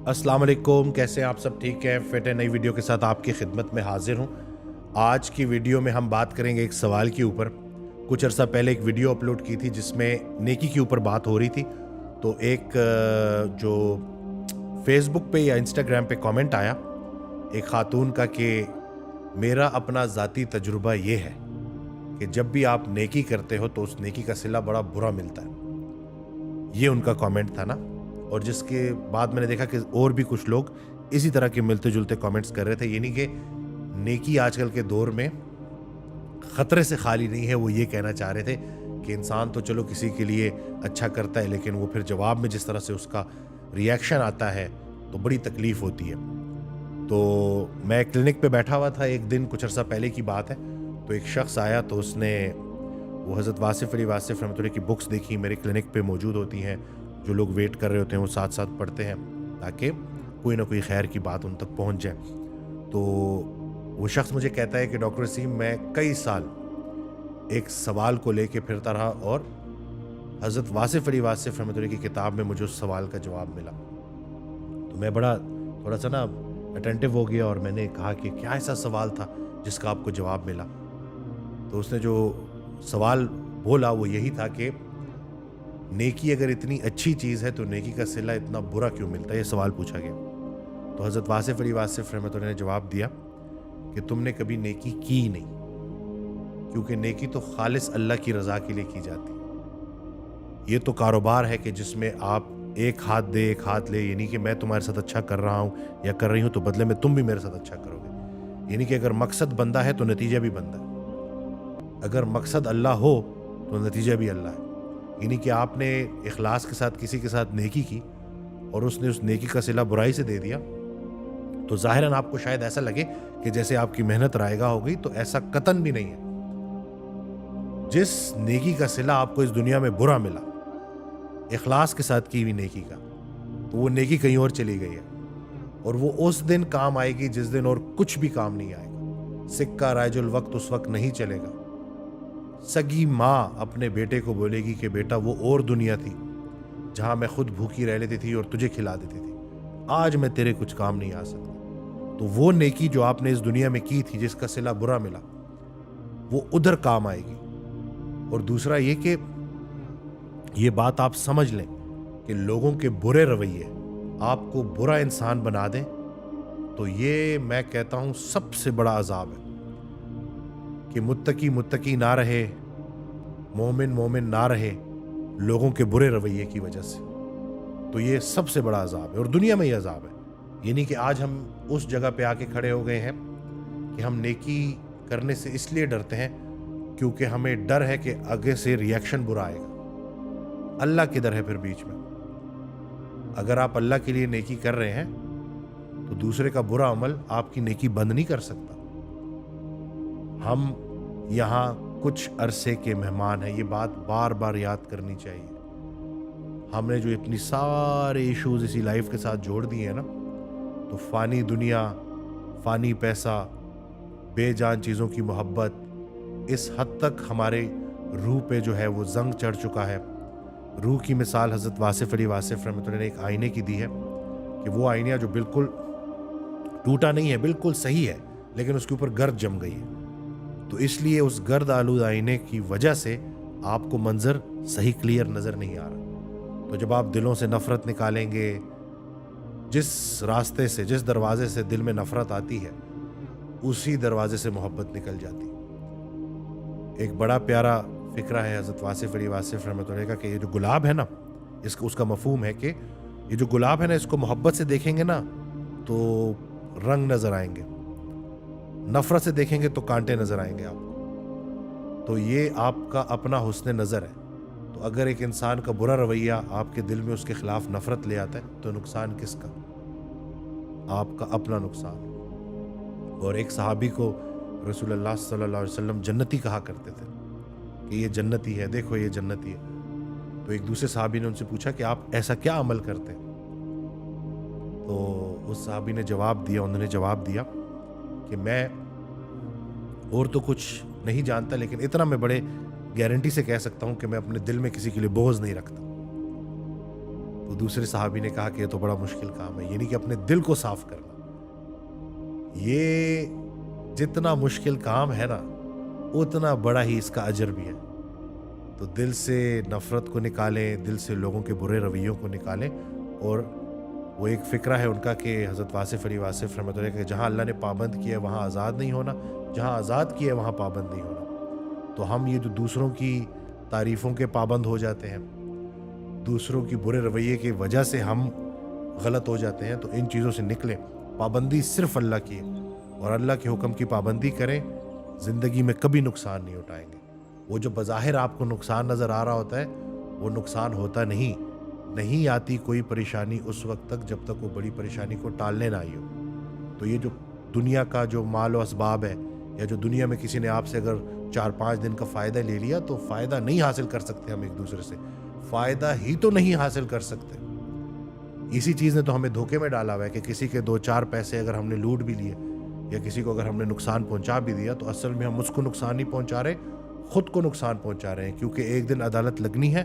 अस्सलाम वालेकुम, कैसे हैं आप सब? ठीक है, फिट है। नई वीडियो के साथ आपकी खिदमत में हाजिर हूँ। आज की वीडियो में हम बात करेंगे एक सवाल के ऊपर। कुछ अर्सा पहले एक वीडियो अपलोड की थी जिसमें नेकी के ऊपर बात हो रही थी। तो एक जो फेसबुक पे या इंस्टाग्राम पे कमेंट आया एक खातून का कि मेरा अपना ज़ाती तजुर्बा ये है कि जब भी आप नेकी करते हो तो उस नेकी का सिला बड़ा बुरा मिलता है। ये उनका कमेंट था ना। और जिसके बाद मैंने देखा कि और भी कुछ लोग इसी तरह के मिलते जुलते कमेंट्स कर रहे थे। यानी कि नेकी आजकल के दौर में ख़तरे से खाली नहीं है। वो ये कहना चाह रहे थे कि इंसान तो चलो किसी के लिए अच्छा करता है, लेकिन वो फिर जवाब में जिस तरह से उसका रिएक्शन आता है तो बड़ी तकलीफ़ होती है। तो मैं क्लिनिक पे बैठा हुआ था एक दिन, कुछ अर्सा पहले की बात है। तो एक शख्स आया तो उसने वो हज़रत वासिफ़ अली वासिफ़ रहमतुल्लाह की बुक्स देखी, मेरे क्लिनिक पे मौजूद होती हैं। जो लोग वेट कर रहे होते हैं वो साथ साथ पढ़ते हैं ताकि कोई ना कोई खैर की बात उन तक पहुंच जाए। तो वो शख्स मुझे कहता है कि डॉक्टर वसीम, मैं कई साल एक सवाल को लेके फिरता रहा और हज़रत वासिफ़ अली वासिफ़ रहमतुल्लाह की किताब में मुझे उस सवाल का जवाब मिला। तो मैं बड़ा थोड़ा सा ना अटेंटिव हो गया और मैंने कहा कि क्या ऐसा सवाल था जिसका आपको जवाब मिला? तो उसने जो सवाल बोला वो यही था कि नेकी अगर इतनी अच्छी चीज़ है तो नेकी का सिला इतना बुरा क्यों मिलता है? ये सवाल पूछा गया। तो हज़रत वासिफ़ अली वासिफ़ रहमतुल्लाह ने जवाब दिया कि तुमने कभी नेकी की नहीं, क्योंकि नेकी तो खालिस अल्लाह की रज़ा के लिए की जाती है। ये तो कारोबार है कि जिसमें आप एक हाथ दे एक हाथ ले, यानी कि मैं तुम्हारे साथ अच्छा कर रहा हूँ या कर रही हूँ तो बदले में तुम भी मेरे साथ अच्छा करोगे। यानी कि अगर मकसद बंदा है तो नतीजा भी बंदा है। अगर मकसद अल्लाह हो तो नतीजा भी अल्लाह है। यानी कि आपने इखलास के साथ किसी के साथ नेकी की और उसने उस नेकी का सिला बुराई से दे दिया तो ज़ाहिरन आपको शायद ऐसा लगे कि जैसे आपकी मेहनत रायगा हो गई। तो ऐसा कतन भी नहीं है। जिस नेकी का सिला आपको इस दुनिया में बुरा मिला इखलास के साथ की हुई नेकी का, तो वो नेकी कहीं और चली गई है और वो उस दिन काम आएगी जिस दिन और कुछ भी काम नहीं आएगा। सिक्का राइजुल वक्त उस वक्त नहीं चलेगा। सगी माँ अपने बेटे को बोलेगी कि बेटा वो और दुनिया थी जहां मैं खुद भूखी रह लेती थी और तुझे खिला देती थी, आज मैं तेरे कुछ काम नहीं आ सकती। तो वो नेकी जो आपने इस दुनिया में की थी जिसका सिला बुरा मिला वो उधर काम आएगी। और दूसरा ये कि ये बात आप समझ लें कि लोगों के बुरे रवैये आपको बुरा इंसान बना दें तो ये मैं कहता हूं सबसे बड़ा अजाब है कि मुत्तकी ना रहे, मोमिन मोमिन ना रहे लोगों के बुरे रवैये की वजह से। तो ये सबसे बड़ा अजाब है और दुनिया में ये अजाब है। यानी कि आज हम उस जगह पे आके खड़े हो गए हैं कि हम नेकी करने से इसलिए डरते हैं क्योंकि हमें डर है कि आगे से रिएक्शन बुरा आएगा। अल्लाह किधर है फिर बीच में? अगर आप अल्लाह के लिए नेकी कर रहे हैं तो दूसरे का बुरा अमल आपकी नेकी बंद नहीं कर सकता। हम यहाँ कुछ अरसे के मेहमान हैं, ये बात बार बार याद करनी चाहिए। हमने जो इतनी सारे इश्यूज इसी लाइफ के साथ जोड़ दिए हैं ना, तो फानी दुनिया, फानी पैसा, बेजान चीज़ों की मोहब्बत, इस हद तक हमारे रूह पे जो है वो जंग चढ़ चुका है। रूह की मिसाल हज़रत वासिफ़ अली वासिफ़ रहमतुल्लाह ने एक आईने की दी है कि वो आईना जो बिल्कुल टूटा नहीं है, बिल्कुल सही है, लेकिन उसके ऊपर गर्द जम गई है। तो इसलिए उस गर्द आलूद आईने की वजह से आपको मंजर सही क्लियर नज़र नहीं आ रहा। तो जब आप दिलों से नफ़रत निकालेंगे, जिस रास्ते से, जिस दरवाजे से दिल में नफ़रत आती है उसी दरवाजे से मोहब्बत निकल जाती है। एक बड़ा प्यारा फ़िक्रा है हज़रत वासिफ़ अली वासिफ़ रहमतुल्लाह का कि ये जो गुलाब है ना, इसका उसका मफ़हूम है कि ये जो गुलाब है ना, इसको मोहब्बत से देखेंगे ना तो रंग नज़र आएंगे, नफ़रत से देखेंगे तो कांटे नज़र आएंगे आपको। तो ये आपका अपना हुस्न नज़र है। तो अगर एक इंसान का बुरा रवैया आपके दिल में उसके खिलाफ नफ़रत ले आता है तो नुकसान किसका? आपका अपना नुकसान। और एक सहाबी को रसूलुल्लाह सल्लल्लाहु अलैहि वसल्लम जन्नती कहा करते थे कि ये जन्नती है, देखो ये जन्नती है। तो एक दूसरे सहाबी ने उनसे पूछा कि आप ऐसा क्या अमल करते हैं? तो उस सहाबी ने जवाब दिया, उन्होंने जवाब दिया कि मैं और तो कुछ नहीं जानता, लेकिन इतना मैं बड़े गारंटी से कह सकता हूं कि मैं अपने दिल में किसी के लिए बोझ नहीं रखता। تو دوسرے صحابی نے کہا کہ یہ تو بڑا مشکل کام ہے، یعنی کہ اپنے دل کو صاف کرنا، یہ جتنا مشکل کام ہے نا اتنا بڑا ہی اس کا اجر بھی ہے۔ تو دل سے نفرت کو نکالیں، دل سے لوگوں کے برے رویوں کو نکالیں۔ اور وہ ایک فکرہ ہے ان کا کہ حضرت واصف علی واصف رحمۃ اللہ کہ جہاں اللہ نے پابند کیا ہے وہاں آزاد نہیں ہونا، جہاں آزاد کیا ہے وہاں پابند نہیں ہونا۔ تو ہم یہ جو دوسروں کی تعریفوں کے پابند ہو جاتے ہیں، دوسروں کی برے رویے کی وجہ سے ہم غلط ہو جاتے ہیں، تو ان چیزوں سے نکلیں، پابندی صرف اللہ کی ہے، اور اللہ کے حکم کی پابندی کریں، زندگی میں کبھی نقصان نہیں اٹھائیں گے۔ وہ جو بظاہر آپ کو نقصان نظر آ رہا ہوتا ہے وہ نقصان ہوتا نہیں آتی کوئی پریشانی اس وقت تک جب تک وہ بڑی پریشانی کو ٹالنے نہ آئی ہو۔ تو یہ جو دنیا کا جو مال و اسباب ہے، یا جو دنیا میں کسی نے آپ سے اگر 4-5 دن کا فائدہ لے لیا، تو فائدہ نہیں حاصل کر سکتے ہم ایک دوسرے سے، فائدہ ہی تو نہیں حاصل کر سکتے۔ اسی چیز نے تو ہمیں دھوکے میں ڈالا ہوا ہے کہ کسی کے 2-4 پیسے اگر ہم نے لوٹ بھی لیے یا کسی کو اگر ہم نے نقصان پہنچا بھی دیا، تو اصل میں ہم اس کو نقصان نہیں پہنچا رہے، خود کو نقصان پہنچا رہے ہیں، کیونکہ ایک دن عدالت لگنی ہے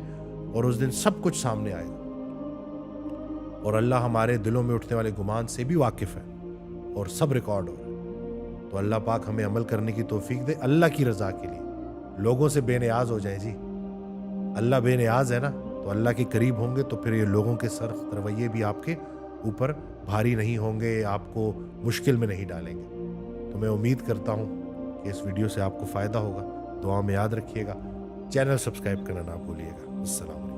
اور اس دن سب کچھ سامنے آئے گا، اور اللہ ہمارے دلوں میں اٹھنے والے گمان سے بھی واقف ہے اور سب ریکارڈ ہو رہا ہے۔ تو اللہ پاک ہمیں عمل کرنے کی توفیق دے اللہ کی رضا کے لیے، لوگوں سے بے نیاز ہو جائیں جی، اللہ بے نیاز ہے نا، تو اللہ کے قریب ہوں گے تو پھر یہ لوگوں کے سخت رویے بھی آپ کے اوپر بھاری نہیں ہوں گے، آپ کو مشکل میں نہیں ڈالیں گے۔ تو میں امید کرتا ہوں کہ اس ویڈیو سے آپ کو فائدہ ہوگا، دعا میں یاد رکھیے گا، چینل سبسکرائب کرنا نہ بھولیے گا۔ السلام علیکم۔